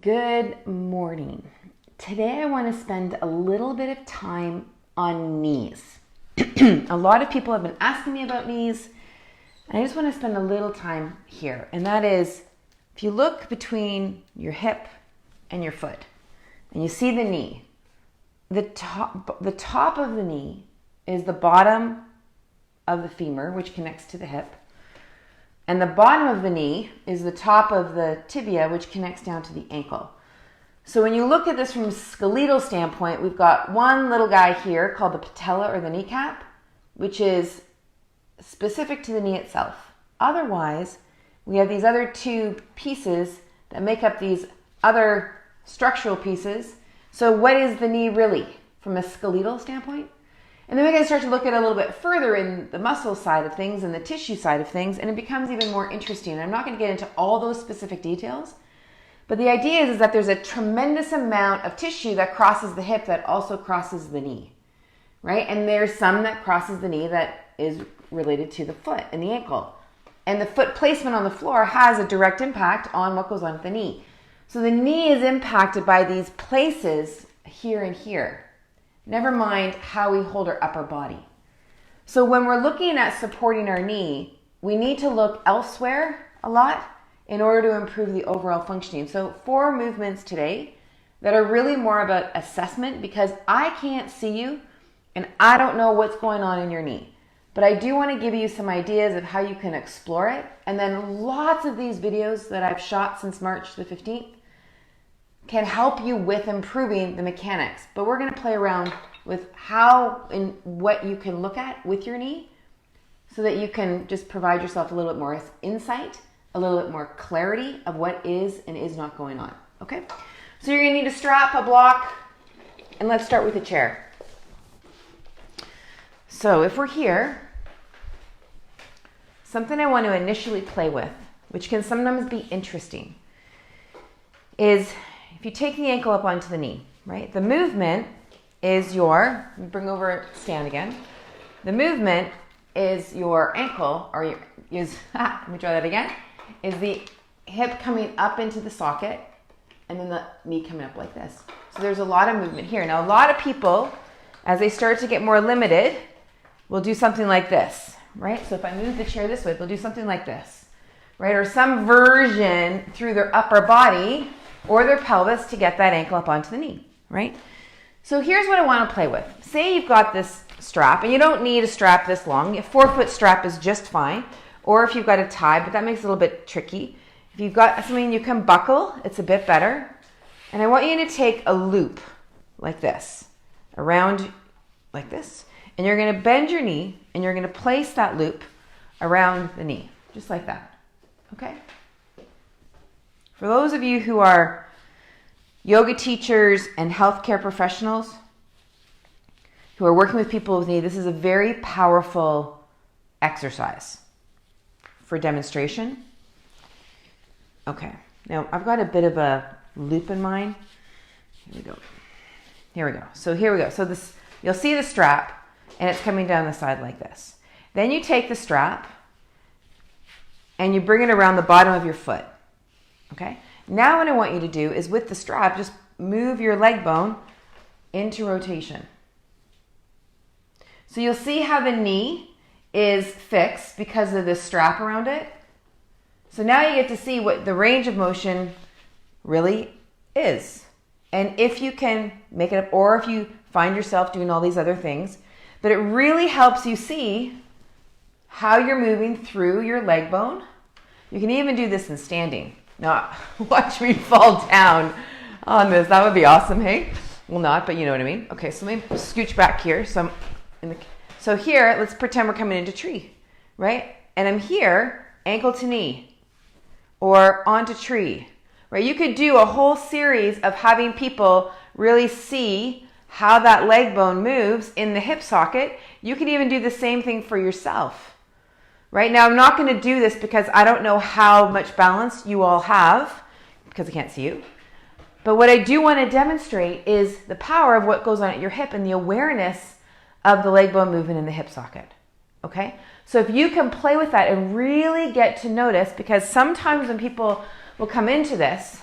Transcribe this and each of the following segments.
Good morning. Today I want to spend a little bit of time on knees. A lot of people have been asking me about knees, and I just want to spend a little time here. And that is, if you look between your hip and your foot, and you see the knee, the top of the knee is the bottom of the femur, which connects to the hip. And the bottom of the knee is the top of the tibia, which connects down to the ankle. So when you look at this from a skeletal standpoint, we've got one little guy here called the patella or the kneecap, which is specific to the knee itself. Otherwise, we have these other two pieces that make up these other structural pieces. So what is the knee really from a skeletal standpoint? And then we can start to look at a little bit further in the muscle side of things and the tissue side of things, and it becomes even more interesting. I'm not going to get into all those specific details, but the idea is that there's a tremendous amount of tissue that crosses the hip that also crosses the knee, right? And there's some that crosses the knee that is related to the foot and the ankle. And the foot placement on the floor has a direct impact on what goes on with the knee. So the knee is impacted by these places here and here. Never mind how we hold our upper body. So when we're looking at supporting our knee, we need to look elsewhere a lot in order to improve the overall functioning. So 4 movements today that are really more about assessment, because I can't see you and I don't know what's going on in your knee. But I do want to give you some ideas of how you can explore it. And then lots of these videos that I've shot since March the 15th can help you with improving the mechanics. But we're going to play around with how and what you can look at with your knee so that you can just provide yourself a little bit more insight, a little bit more clarity of what is and is not going on. Okay? So you're going to need a strap, a block, and let's start with a chair. So if we're here, something I want to initially play with, which can sometimes be interesting, is if you take the ankle up onto the knee, right? The movement is let me bring over stand again. The movement is your ankle, let me try that again, is the hip coming up into the socket and then the knee coming up like this. So there's a lot of movement here. Now, a lot of people, as they start to get more limited, will do something like this, right? So if I move the chair this way, they'll do something like this, right? Or some version through their upper body or their pelvis to get that ankle up onto the knee, right? So here's what I want to play with. Say you've got this strap, and you don't need a strap this long. A 4-foot strap is just fine. Or if you've got a tie, but that makes it a little bit tricky. If you've got something you can buckle, it's a bit better. And I want you to take a loop like this, around like this. And you're going to bend your knee, and you're going to place that loop around the knee, just like that. Okay? For those of you who are yoga teachers and healthcare professionals who are working with people with knee, this is a very powerful exercise for demonstration. Okay, now I've got a bit of a loop in mind. Here we go. So here we go. So this, you'll see the strap, and it's coming down the side like this. Then you take the strap and you bring it around the bottom of your foot. Okay? Now what I want you to do is with the strap, just move your leg bone into rotation. So you'll see how the knee is fixed because of this strap around it. So now you get to see what the range of motion really is. And if you can make it up, or if you find yourself doing all these other things, but it really helps you see how you're moving through your leg bone. You can even do this in standing. Now, watch me fall down on this. That would be awesome, hey? Well, not, but you know what I mean. Okay, so let me scooch back here. So here, let's pretend we're coming into tree, right? And I'm here, ankle to knee, or onto tree, right? You could do a whole series of having people really see how that leg bone moves in the hip socket. You could even do the same thing for yourself. Right now, I'm not going to do this because I don't know how much balance you all have because I can't see you. But what I do want to demonstrate is the power of what goes on at your hip and the awareness of the leg bone movement in the hip socket. Okay? So if you can play with that and really get to notice, because sometimes when people will come into this,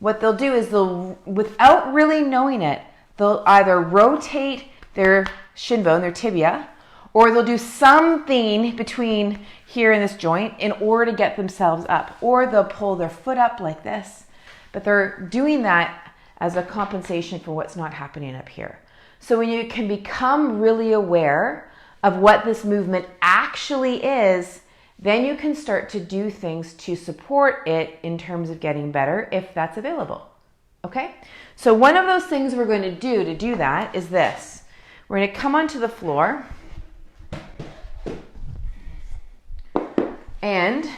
what they'll do is they'll, without really knowing it, they'll either rotate their shin bone, their tibia, or they'll do something between here and this joint in order to get themselves up. Or they'll pull their foot up like this. But they're doing that as a compensation for what's not happening up here. So when you can become really aware of what this movement actually is, then you can start to do things to support it in terms of getting better if that's available. Okay? So one of those things we're going to do that is this. We're going to come onto the floor and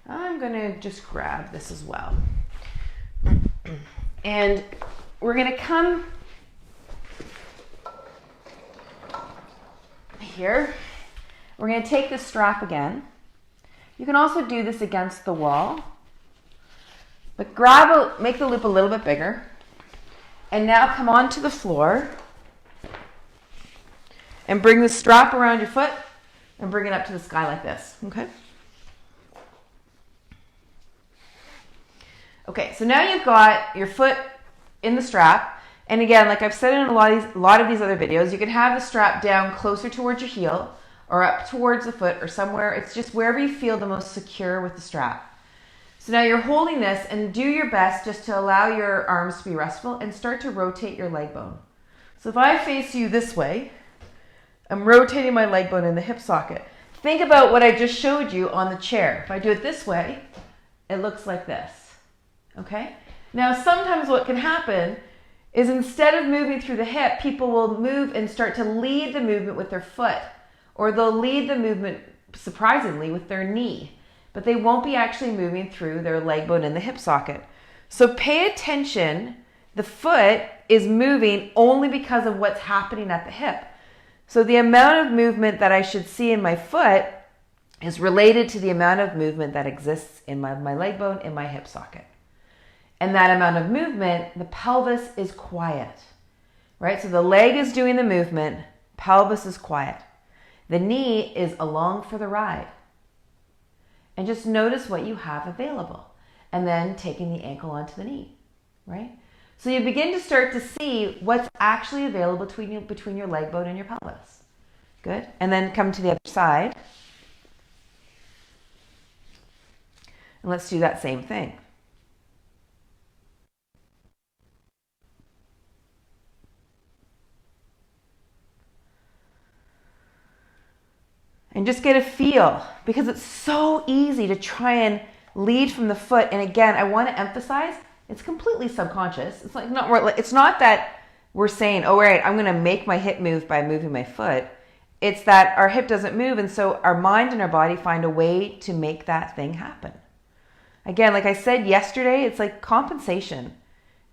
I'm going to just grab this as well. And we're going to come here. We're going to take this strap again. You can also do this against the wall. But make the loop a little bit bigger. And now come onto the floor and bring the strap around your foot and bring it up to the sky like this. Okay? Okay, so now you've got your foot in the strap. And again, like I've said in a lot of these other videos, you can have the strap down closer towards your heel or up towards the foot or somewhere. It's just wherever you feel the most secure with the strap. So now you're holding this and do your best just to allow your arms to be restful and start to rotate your leg bone. So if I face you this way, I'm rotating my leg bone in the hip socket. Think about what I just showed you on the chair. If I do it this way, it looks like this. Okay? Now sometimes what can happen is instead of moving through the hip, people will move and start to lead the movement with their foot, or they'll lead the movement, surprisingly, with their knee, but they won't be actually moving through their leg bone in the hip socket. So pay attention. The foot is moving only because of what's happening at the hip. So the amount of movement that I should see in my foot is related to the amount of movement that exists in my leg bone in my hip socket. And that amount of movement, the pelvis is quiet, right? So the leg is doing the movement, pelvis is quiet. The knee is along for the ride. And just notice what you have available. And then taking the ankle onto the knee, right? So you begin to start to see what's actually available between your leg bone and your pelvis. Good. And then come to the other side. And let's do that same thing. And just get a feel, because it's so easy to try and lead from the foot. And again, I want to emphasize, it's completely subconscious. It's it's not that we're saying, oh, right, I'm going to make my hip move by moving my foot. It's that our hip doesn't move. And so our mind and our body find a way to make that thing happen. Again, like I said yesterday, it's like compensation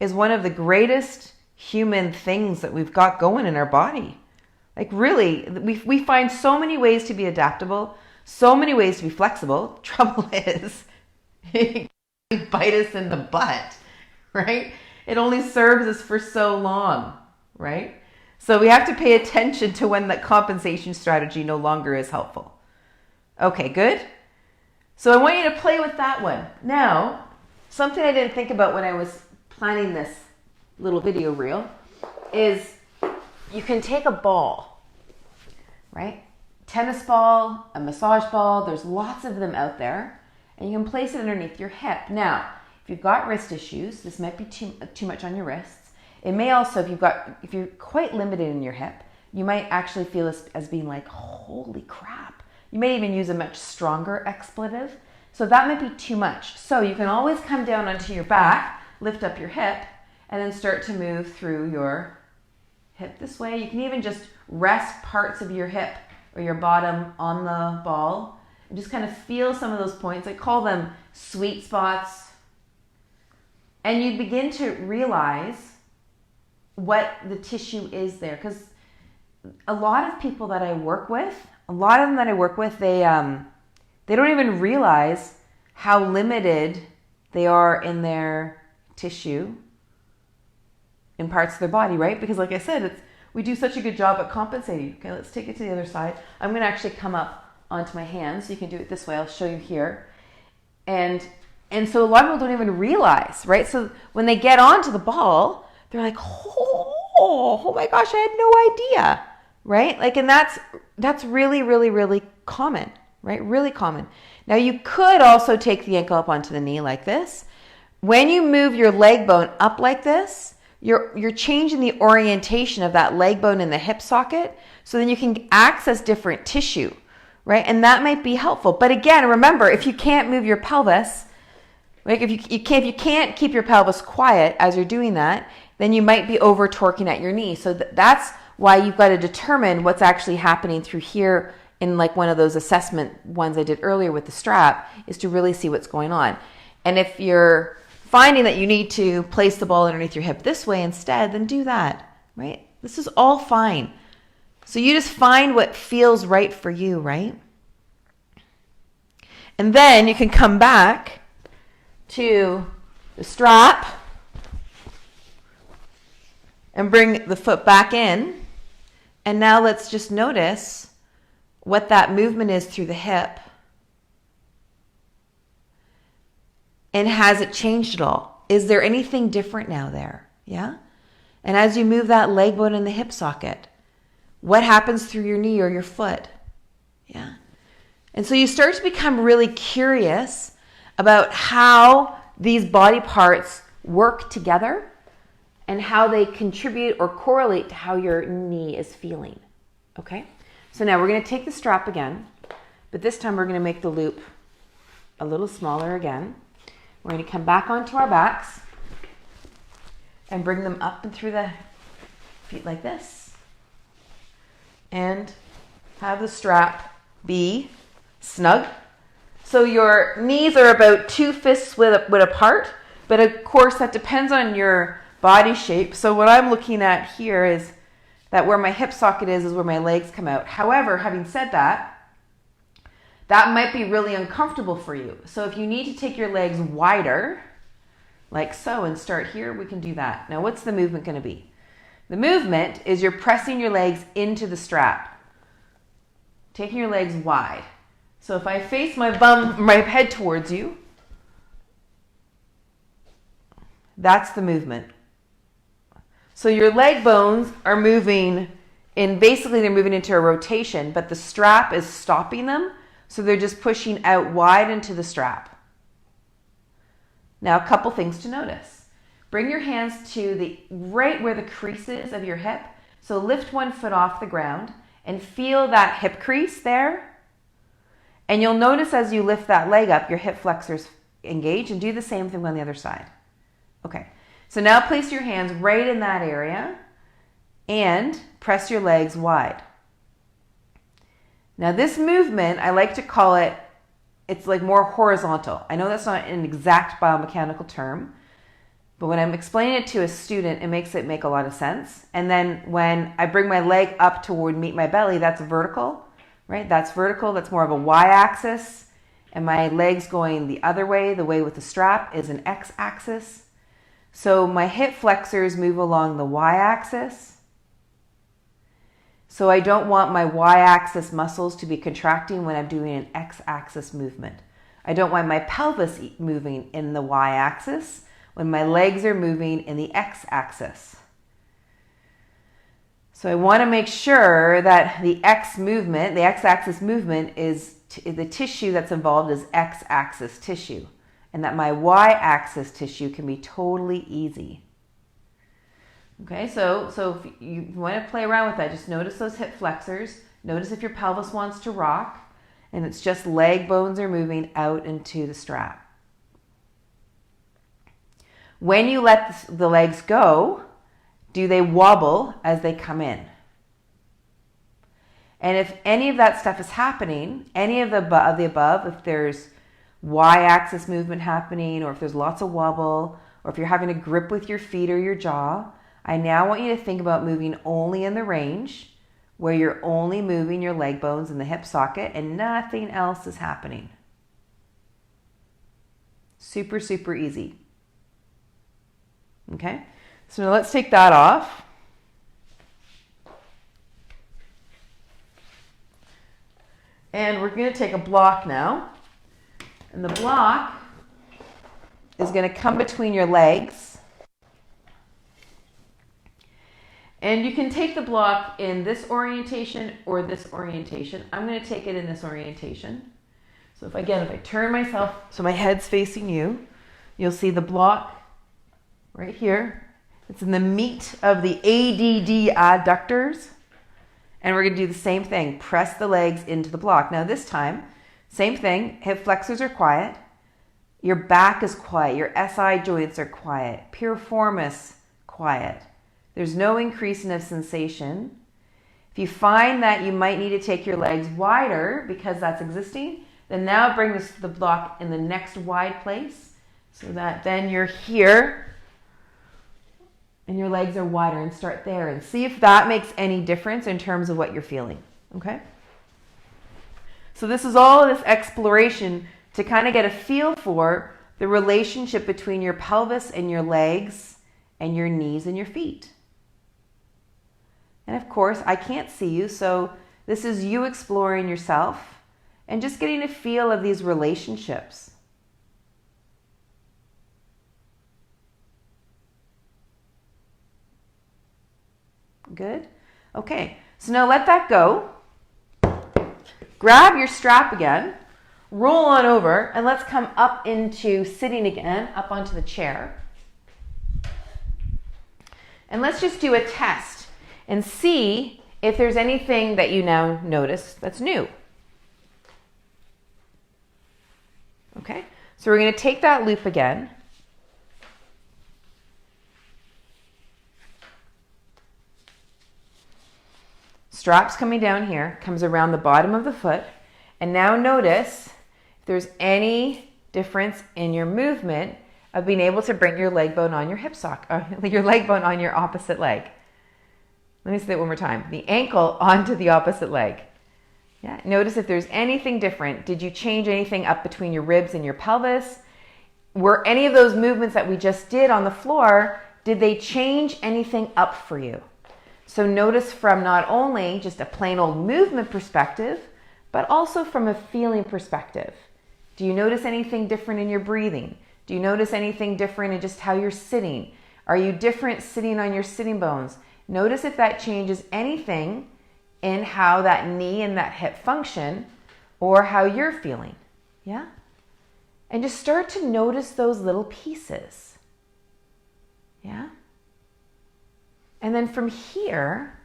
is one of the greatest human things that we've got going in our body. Like really, we find so many ways to be adaptable, so many ways to be flexible. Trouble is, it can bite us in the butt, right? It only serves us for so long, right? So we have to pay attention to when that compensation strategy no longer is helpful. Okay, good. So I want you to play with that one. Now, something I didn't think about when I was planning this little video reel is you can take a ball, right? Tennis ball, a massage ball, there's lots of them out there, and you can place it underneath your hip. Now, if you've got wrist issues, this might be too much on your wrists. It may also, if you're quite limited in your hip, you might actually feel as being like, holy crap. You may even use a much stronger expletive. So that might be too much. So you can always come down onto your back, lift up your hip, and then start to move through your hip this way. You can even just rest parts of your hip or your bottom on the ball and just kind of feel some of those points. I call them sweet spots. And you begin to realize what the tissue is there. Because a lot of people that I work with, they don't even realize how limited they are in their tissue in parts of their body, right? Because like I said, we do such a good job at compensating. Okay, let's take it to the other side. I'm going to actually come up onto my hands. You can do it this way. I'll show you here. And And so a lot of people don't even realize, right? So when they get onto the ball, they're like, oh my gosh, I had no idea, right? Like, and that's really, really, really common, right? Really common. Now you could also take the ankle up onto the knee like this. When you move your leg bone up like this, you're changing the orientation of that leg bone in the hip socket, so then you can access different tissue, right? And that might be helpful. But again, remember, if you can't move your pelvis, like if you can't keep your pelvis quiet as you're doing that, then you might be over torquing at your knee. So that's why you've got to determine what's actually happening through here in like one of those assessment ones I did earlier with the strap, is to really see what's going on. And if you're finding that you need to place the ball underneath your hip this way instead, then do that, right? This is all fine. So you just find what feels right for you, right? And then you can come back to the strap and bring the foot back in. And now let's just notice what that movement is through the hip. And has it changed at all? Is there anything different now there? Yeah? And as you move that leg bone in the hip socket, what happens through your knee or your foot? Yeah? And so you start to become really curious about how these body parts work together and how they contribute or correlate to how your knee is feeling. Okay? So now we're going to take the strap again, but this time we're going to make the loop a little smaller again. We're going to come back onto our backs and bring them up and through the feet like this. And have the strap be snug. So your knees are about 2 fists width apart, but of course that depends on your body shape. So what I'm looking at here is that where my hip socket is where my legs come out. However, having said that, that might be really uncomfortable for you. So if you need to take your legs wider, like so, and start here, we can do that. Now, what's the movement going to be? The movement is you're pressing your legs into the strap, taking your legs wide. So if I face my head towards you, that's the movement. So your leg bones are moving basically they're moving into a rotation, but the strap is stopping them. So they're just pushing out wide into the strap. Now, a couple things to notice. Bring your hands to right where the crease is of your hip. So lift one foot off the ground and feel that hip crease there. And you'll notice as you lift that leg up, your hip flexors engage, and do the same thing on the other side. Okay, so now place your hands right in that area and press your legs wide. Now this movement, I like to call it, it's like more horizontal. I know that's not an exact biomechanical term, but when I'm explaining it to a student, it makes it make a lot of sense. And then when I bring my leg up toward meet my belly, that's vertical, right? That's vertical, that's more of a y-axis. And my legs going the other way, the way with the strap, is an x-axis. So my hip flexors move along the y-axis. So I don't want my y-axis muscles to be contracting when I'm doing an x-axis movement. I don't want my pelvis moving in the y-axis when my legs are moving in the x-axis. So I want to make sure that the x-axis movement is the tissue that's involved is x-axis tissue, and that my y-axis tissue can be totally easy. Okay, so if you want to play around with that, just notice those hip flexors. Notice if your pelvis wants to rock, and it's just leg bones are moving out into the strap. When you let the legs go, do they wobble as they come in? And if any of that stuff is happening, any of the above, if there's y-axis movement happening, or if there's lots of wobble, or if you're having a grip with your feet or your jaw, I now want you to think about moving only in the range where you're only moving your leg bones in the hip socket and nothing else is happening. Super, super easy. Okay, so now let's take that off. And we're going to take a block now. And the block is going to come between your legs. And you can take the block in this orientation or this orientation. I'm going to take it in this orientation. So if I turn myself so my head's facing you, you'll see the block right here. It's in the meat of the ADD adductors. And we're going to do the same thing. Press the legs into the block. Now this time, same thing. Hip flexors are quiet. Your back is quiet. Your SI joints are quiet. Piriformis quiet. There's no increasing of sensation. If you find that you might need to take your legs wider because that's existing, then now bring the block in the next wide place so that then you're here and your legs are wider, and start there and see if that makes any difference in terms of what you're feeling, okay? So this is all of this exploration to kind of get a feel for the relationship between your pelvis and your legs and your knees and your feet. And of course, I can't see you, so this is you exploring yourself and just getting a feel of these relationships. Good? Okay, so now let that go. Grab your strap again, roll on over, and let's come up into sitting again, up onto the chair. And let's just do a test and see if there's anything that you now notice that's new. Okay, so we're going to take that loop again. Strap's coming down here, comes around the bottom of the foot. And now notice if there's any difference in your movement of being able to bring your leg bone on your hip sock, or your leg bone on your opposite leg. Let me say that one more time. The ankle onto the opposite leg. Yeah. Notice if there's anything different. Did you change anything up between your ribs and your pelvis? Were any of those movements that we just did on the floor, did they change anything up for you? So notice from not only just a plain old movement perspective, but also from a feeling perspective. Do you notice anything different in your breathing? Do you notice anything different in just how you're sitting? Are you different sitting on your sitting bones? Notice if that changes anything in how that knee and that hip function or how you're feeling. Yeah? And just start to notice those little pieces. Yeah? And then from here,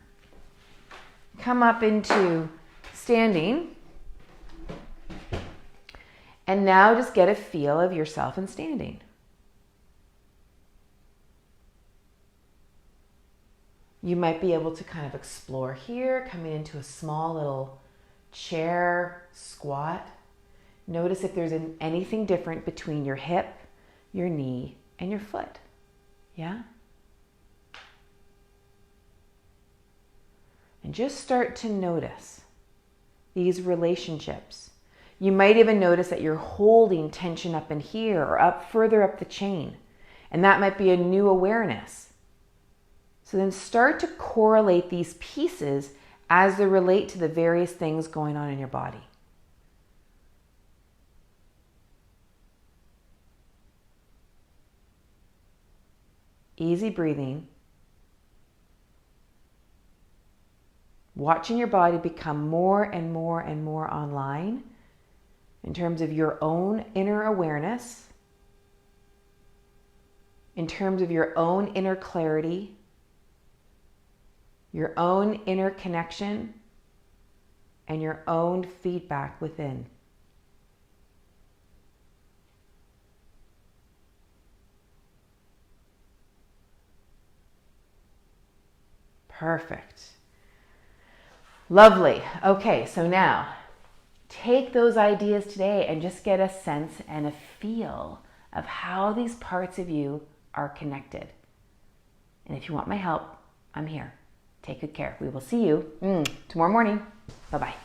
come up into standing. And now just get a feel of yourself in standing. You might be able to kind of explore here, coming into a small little chair squat. Notice if there's anything different between your hip, your knee, and your foot. Yeah? And just start to notice these relationships. You might even notice that you're holding tension up in here or up further up the chain. And that might be a new awareness. So then start to correlate these pieces as they relate to the various things going on in your body. Easy breathing. Watching your body become more and more and more online in terms of your own inner awareness, in terms of your own inner clarity, your own inner connection, and your own feedback within. Perfect. Lovely. Okay, so now take those ideas today and just get a sense and a feel of how these parts of you are connected. And if you want my help, I'm here. Take good care. We will see you tomorrow morning. Bye-bye.